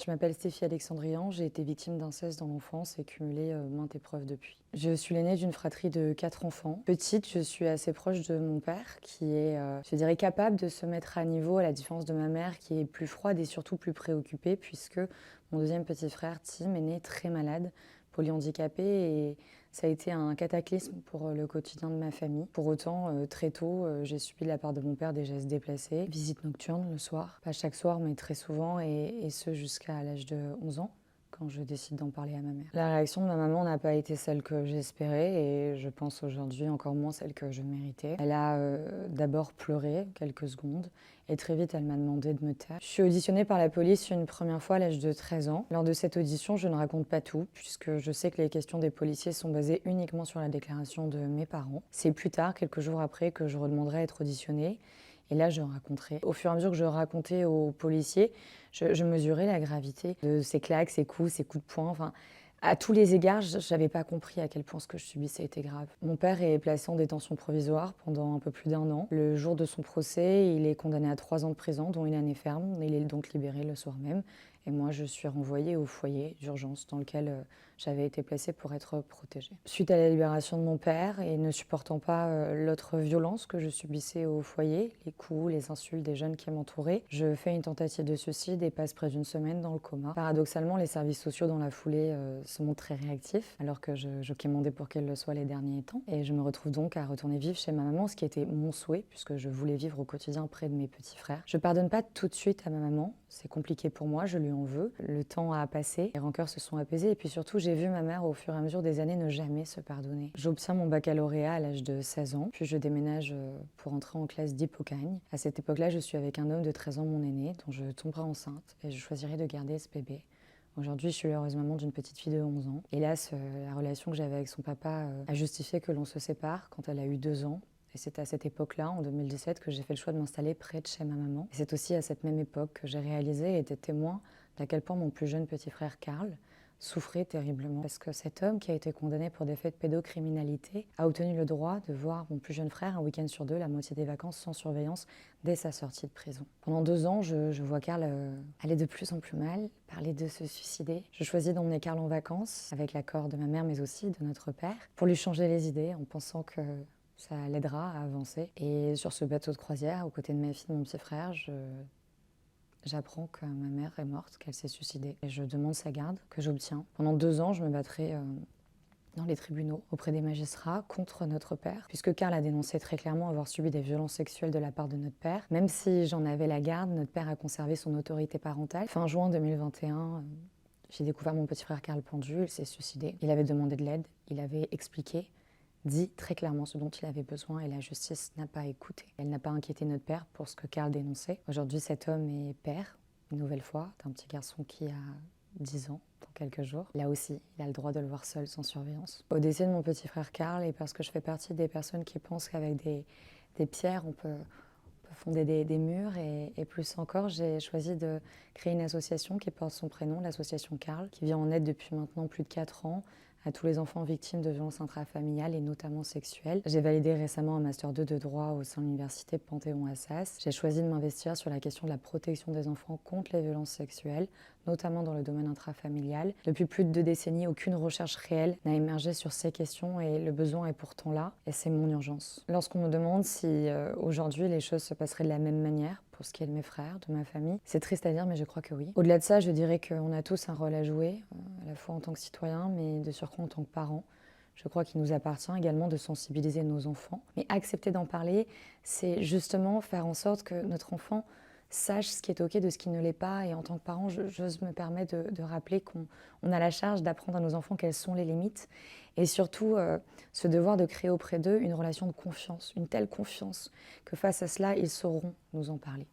Je m'appelle Stéphie Alexandrian, j'ai été victime d'inceste dans l'enfance et cumulé maintes épreuves depuis. Je suis l'aînée d'une fratrie de 4 enfants. Petite, je suis assez proche de mon père qui est, je dirais, capable de se mettre à niveau, à la différence de ma mère qui est plus froide et surtout plus préoccupée puisque mon deuxième petit frère, Tim, est né très malade, polyhandicapé et ça a été un cataclysme pour le quotidien de ma famille. Pour autant, très tôt, j'ai subi de la part de mon père des gestes déplacés, visites nocturnes le soir, pas chaque soir mais très souvent et ce jusqu'à l'âge de 11 ans quand je décide d'en parler à ma mère. La réaction de ma maman n'a pas été celle que j'espérais et je pense aujourd'hui encore moins celle que je méritais. Elle a d'abord pleuré quelques secondes et très vite elle m'a demandé de me taire. Je suis auditionnée par la police une première fois à l'âge de 13 ans. Lors de cette audition, je ne raconte pas tout puisque je sais que les questions des policiers sont basées uniquement sur la déclaration de mes parents. C'est plus tard, quelques jours après, que je redemanderai à être auditionnée. Et là, je raconterai. Au fur et à mesure que je racontais aux policiers, je mesurais la gravité de ces claques, ces coups de poing. Enfin, à tous les égards, je n'avais pas compris à quel point ce que je subissais était grave. Mon père est placé en détention provisoire pendant un peu plus d'1 an. Le jour de son procès, il est condamné à 3 ans de prison, dont 1 année ferme. Il est donc libéré le soir même. Et moi, je suis renvoyée au foyer d'urgence dans lequel j'avais été placée pour être protégée. Suite à la libération de mon père et ne supportant pas l'autre violence que je subissais au foyer, les coups, les insultes des jeunes qui m'entouraient, je fais une tentative de suicide et passe près d'1 semaine dans le coma. Paradoxalement, les services sociaux dans la foulée se montrent très réactifs, alors que je quémandais pour qu'elle le soit les derniers temps. Et je me retrouve donc à retourner vivre chez ma maman, ce qui était mon souhait, puisque je voulais vivre au quotidien près de mes petits frères. Je pardonne pas tout de suite à ma maman, c'est compliqué pour moi, je lui en veux. Le temps a passé, les rancœurs se sont apaisées et puis surtout j'ai vu ma mère au fur et à mesure des années ne jamais se pardonner. J'obtiens mon baccalauréat à l'âge de 16 ans, puis je déménage pour entrer en classe d'Hippocagne. À cette époque-là, je suis avec un homme de 13 ans, mon aîné, dont je tomberai enceinte et je choisirai de garder ce bébé. Aujourd'hui, je suis l'heureuse maman d'une petite fille de 11 ans. Hélas, la relation que j'avais avec son papa a justifié que l'on se sépare quand elle a eu 2 ans. Et c'est à cette époque-là, en 2017, que j'ai fait le choix de m'installer près de chez ma maman. Et c'est aussi à cette même époque que j'ai réalisé et été témoin d'à quel point mon plus jeune petit frère Karl souffrait terriblement. Parce que cet homme qui a été condamné pour des faits de pédocriminalité a obtenu le droit de voir mon plus jeune frère un week-end sur 2, la moitié des vacances, sans surveillance, dès sa sortie de prison. Pendant 2 ans, je vois Karl aller de plus en plus mal, parler de se suicider. Je choisis d'emmener Karl en vacances, avec l'accord de ma mère, mais aussi de notre père, pour lui changer les idées, en pensant que ça l'aidera à avancer. Et sur ce bateau de croisière, aux côtés de ma fille et de mon petit frère, j'apprends que ma mère est morte, qu'elle s'est suicidée. Et je demande sa garde, que j'obtiens. Pendant 2 ans, je me battrai dans les tribunaux, auprès des magistrats, contre notre père, puisque Karl a dénoncé très clairement avoir subi des violences sexuelles de la part de notre père. Même si j'en avais la garde, notre père a conservé son autorité parentale. Fin juin 2021, j'ai découvert mon petit frère Karl pendu, il s'est suicidé. Il avait demandé de l'aide, il avait expliqué, dit très clairement ce dont il avait besoin et la justice n'a pas écouté. Elle n'a pas inquiété notre père pour ce que Karl dénonçait. Aujourd'hui, cet homme est père, une nouvelle fois, d'un petit garçon qui a 10 ans dans quelques jours. Là aussi, il a le droit de le voir seul, sans surveillance. Au décès de mon petit frère Karl, et parce que je fais partie des personnes qui pensent qu'avec des pierres, on peut fonder des murs et plus encore, j'ai choisi de créer une association qui porte son prénom, l'association Karl, qui vient en aide depuis maintenant plus de 4 ans à tous les enfants victimes de violences intrafamiliales et notamment sexuelles. J'ai validé récemment un Master 2 de droit au sein de l'université Panthéon-Assas. J'ai choisi de m'investir sur la question de la protection des enfants contre les violences sexuelles, notamment dans le domaine intrafamilial. Depuis plus de 2 décennies, aucune recherche réelle n'a émergé sur ces questions et le besoin est pourtant là, et c'est mon urgence. Lorsqu'on me demande si aujourd'hui les choses se passeraient de la même manière, pour ce qui est de mes frères, de ma famille, c'est triste à dire, mais je crois que oui. Au-delà de ça, je dirais qu'on a tous un rôle à jouer, à la fois en tant que citoyen, mais de surcroît en tant que parents. Je crois qu'il nous appartient également de sensibiliser nos enfants. Mais accepter d'en parler, c'est justement faire en sorte que notre enfant sache ce qui est OK de ce qui ne l'est pas. Et en tant que parent, j'ose me permettre de rappeler qu'on a la charge d'apprendre à nos enfants quelles sont les limites. Et surtout, ce devoir de créer auprès d'eux une relation de confiance, une telle confiance que face à cela, ils sauront nous en parler.